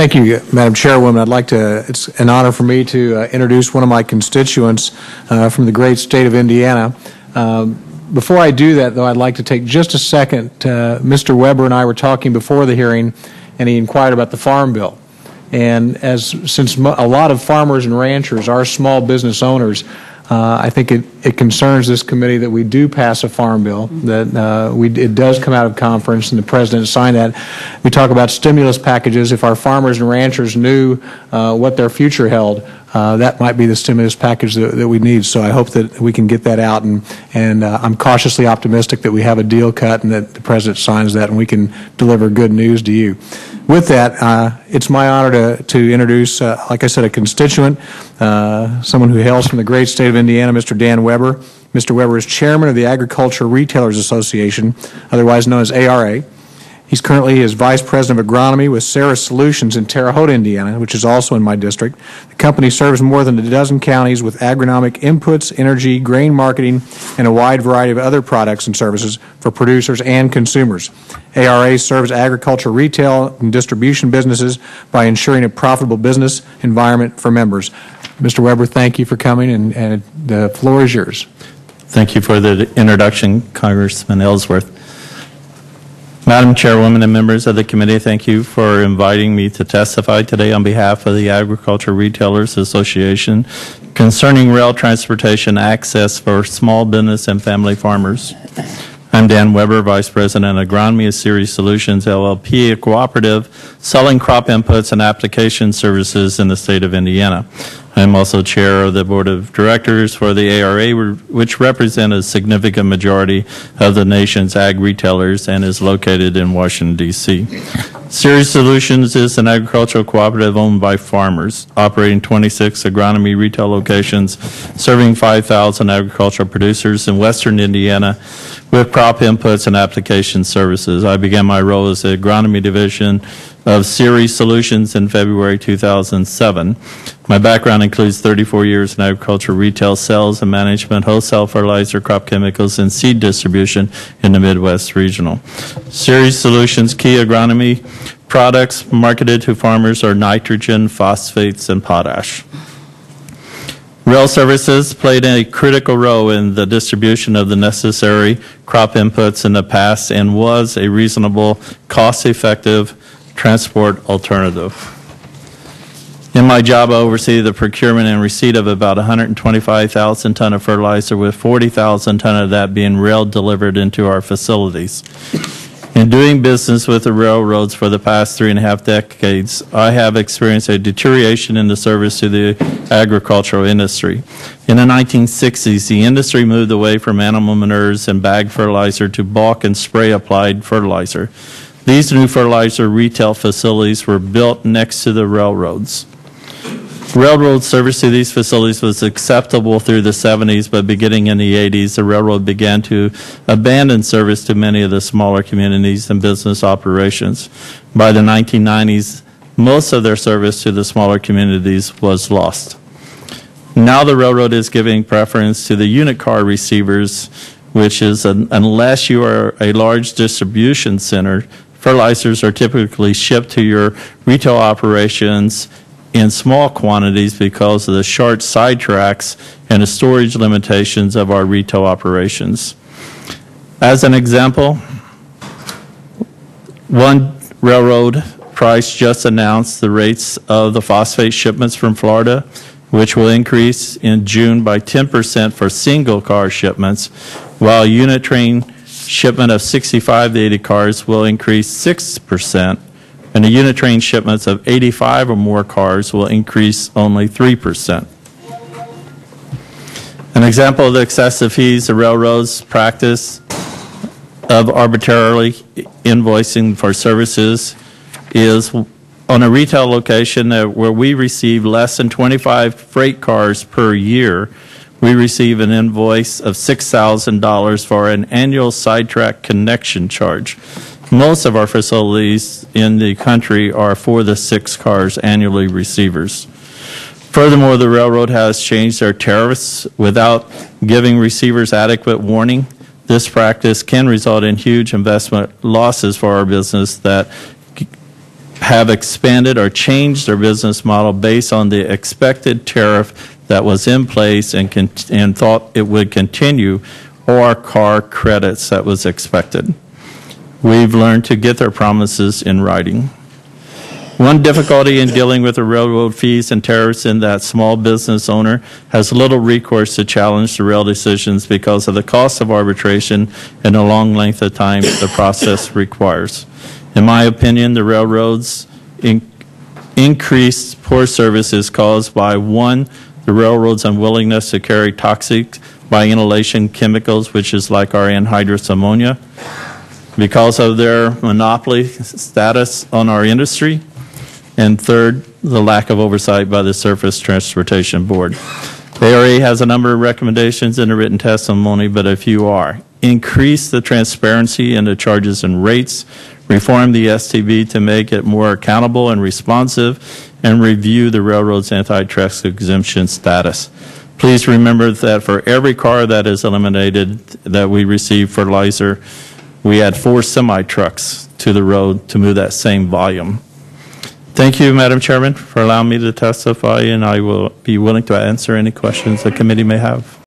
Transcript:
Thank you, Madam Chairwoman. I'd like to, it's an honor for me to introduce one of my constituents from the great state of Indiana. Before I do that, though, I'd like to take just a second. Mr. Weber and I were talking before the hearing, and he inquired about the Farm Bill. And since a lot of farmers and ranchers are small business owners, I think it concerns this committee that we do pass a farm bill, that it does come out of conference and the President signed that. We talk about stimulus packages. If our farmers and ranchers knew what their future held, that might be the stimulus package that we need. So I hope that we can get that out, and I'm cautiously optimistic that we have a deal cut and that the President signs that and we can deliver good news to you. With that, it's my honor to introduce, like I said, a constituent, someone who hails from the great state of Indiana, Mr. Dan Weber. Mr. Weber is chairman of the Agricultural Retailers Association, otherwise known as ARA. He's currently vice president of agronomy with Ceres Solutions in Terra Haute, Indiana, which is also in my district. The company serves more than a dozen counties with agronomic inputs, energy, grain marketing, and a wide variety of other products and services for producers and consumers. ARA serves agriculture, retail, and distribution businesses by ensuring a profitable business environment for members. Mr. Weber, thank you for coming, and the floor is yours. Thank you for the introduction, Congressman Ellsworth. Madam Chairwoman and members of the committee, thank you for inviting me to testify today on behalf of the Agricultural Retailers Association concerning rail transportation access for small business and family farmers. I'm Dan Weber, Vice President of Agronomy at Ceres Solutions, LLP, a cooperative selling crop inputs and application services in the state of Indiana. I'm also chair of the board of directors for the ARA, which represent a significant majority of the nation's ag retailers and is located in Washington, D.C. Ceres Solutions is an agricultural cooperative owned by farmers, operating 26 agronomy retail locations, serving 5,000 agricultural producers in western Indiana with crop inputs and application services. I began my role as the agronomy division of Ceres Solutions in February 2007. My background includes 34 years in agricultural retail sales and management, wholesale fertilizer, crop chemicals, and seed distribution in the Midwest regional. Ceres Solutions' key agronomy products marketed to farmers are nitrogen, phosphates, and potash. Rail services played a critical role in the distribution of the necessary crop inputs in the past and was a reasonable, cost-effective transport alternative. In my job, I oversee the procurement and receipt of about 125,000 ton of fertilizer, with 40,000 ton of that being rail delivered into our facilities. In doing business with the railroads for the past 3.5 decades, I have experienced a deterioration in the service to the agricultural industry. In the 1960s, the industry moved away from animal manures and bagged fertilizer to bulk and spray applied fertilizer. These new fertilizer retail facilities were built next to the railroads. Railroad service to these facilities was acceptable through the 70s, but beginning in the 80s, the railroad began to abandon service to many of the smaller communities and business operations. By the 1990s, most of their service to the smaller communities was lost. Now the railroad is giving preference to the unit car receivers, which is unless you are a large distribution center, fertilizers are typically shipped to your retail operations in small quantities because of the short side tracks and the storage limitations of our retail operations. As an example, one railroad price just announced the rates of the phosphate shipments from Florida, which will increase in June by 10% for single car shipments, while unit train shipment of 65 to 80 cars will increase 6%, and the unit train shipments of 85 or more cars will increase only 3%. An example of the excessive fees the railroads practice of arbitrarily invoicing for services is on a retail location where we receive less than 25 freight cars per year. We receive an invoice of $6,000 for an annual sidetrack connection charge. Most of our facilities in the country are for the 6 cars annually receivers. Furthermore, the railroad has changed their tariffs without giving receivers adequate warning. This practice can result in huge investment losses for our business that have expanded or changed their business model based on the expected tariff that was in place and thought it would continue, or car credits that was expected. We've learned to get their promises in writing. One difficulty in dealing with the railroad fees and tariffs in that small business owner has little recourse to challenge the rail decisions because of the cost of arbitration and the long length of time the process requires. In my opinion, the railroads' increased poor service is caused by, one, the railroad's unwillingness to carry toxic by inhalation chemicals, which is like our anhydrous ammonia, because of their monopoly status on our industry, and third, the lack of oversight by the Surface Transportation Board. The ARA has a number of recommendations in the written testimony, but a few are: increase the transparency in the charges and rates, reform the STB to make it more accountable and responsive, and review the railroad's antitrust exemption status. Please remember that for every car that is eliminated that we receive fertilizer, we add 4 semi-trucks to the road to move that same volume. Thank you, Madam Chairman, for allowing me to testify, and I will be willing to answer any questions the committee may have.